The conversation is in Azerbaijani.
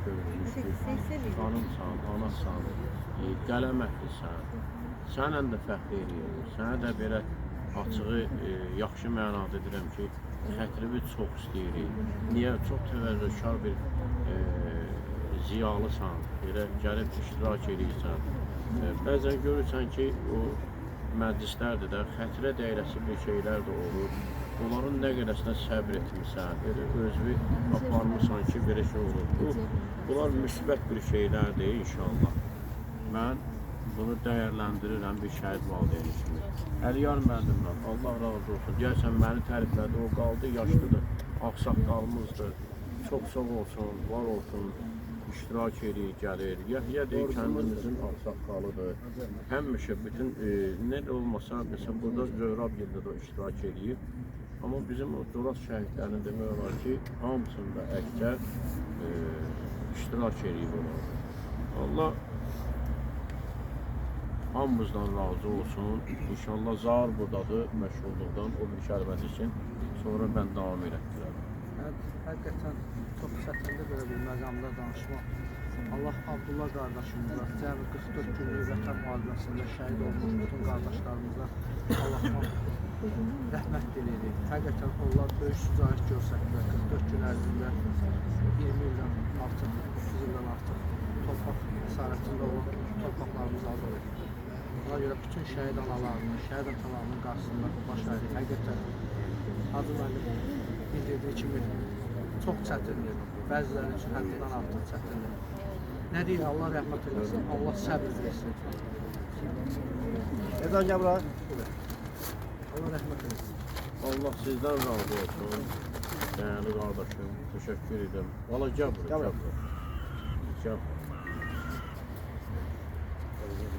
görmüşdük. Xanımsan, anasan, qələmətlisən. Sənlə də fəxr edirik. Sənə də belə açığı yaxşı mənada deyirəm ki, xətrini çox istəyirik. Niyə? Çox təvəzzökar bir ziyalısan, belə gəlib iştirak edirsən. Bəzən görürsən ki, o məclislərdə də xətrə dəyirəsi bir şeylər də olur. Onların nə qədəsinə səbr etmirsən, elə özünü aparmırsan ki, belə şey olur. Bunlar müsbət bir şeylərdir inşallah. Mən bunu dəyərləndirirəm bir şəhid valideyni kimi. Əliyar müəllimdən Allah razı olsun. Deyərsən məni təriflədi, o qaldı, yaşlıdır, ağsaqqalımızdır. Çox sağ olsun, var olsun, iştirak edir, gəlir. Yəhya deyir, kəndimizin ağsaqqalıdır. Həmişə bütün, nə də olmasa, məsələn, burada Zöhrab yılda da iştirak edir. Amma bizim o Coraz şəhidlərini demək olar ki, hamısında əksər iştirak edir onlar. Allah hamımızdan razı olsun. İnşallah Zahar buradadır, məşğulluqdan, o bir şərbət için. Sonra mən davam elətdirəm. Həqiqətən çox çətindir belə bir məqamda danışmaq. Allah Abdullah qardaşımıza, cəmi 44 günlük vətən müharibəsində şəhid olmuş bütün qardaşlarımıza Allahdan rəhmət diləyirik. Həqiqətən onlar böyük şücaət göstərdilər. 44 gün ərzində 20 ildən artıq, 30 ildən artıq torpaq əsarətində olan torpaqlarımızı azad etdik. Buna görə bütün şəhid analarının, şəhid atalarının qarşısında baş əyirik. Həqiqətən Hacı müəllim bildirdiyi kimi çox çətindir. Bəziləri üçün həddindən artıq çətindir. Nə deyir? Allah rəhmət eləsin, Allah səbir versin. Ezan gəl bura. Allah rəhmət eləsin. Allah sizdən razı olsun. Değerli kardeşim, teşekkür ederim. Valla gel buraya. Gel.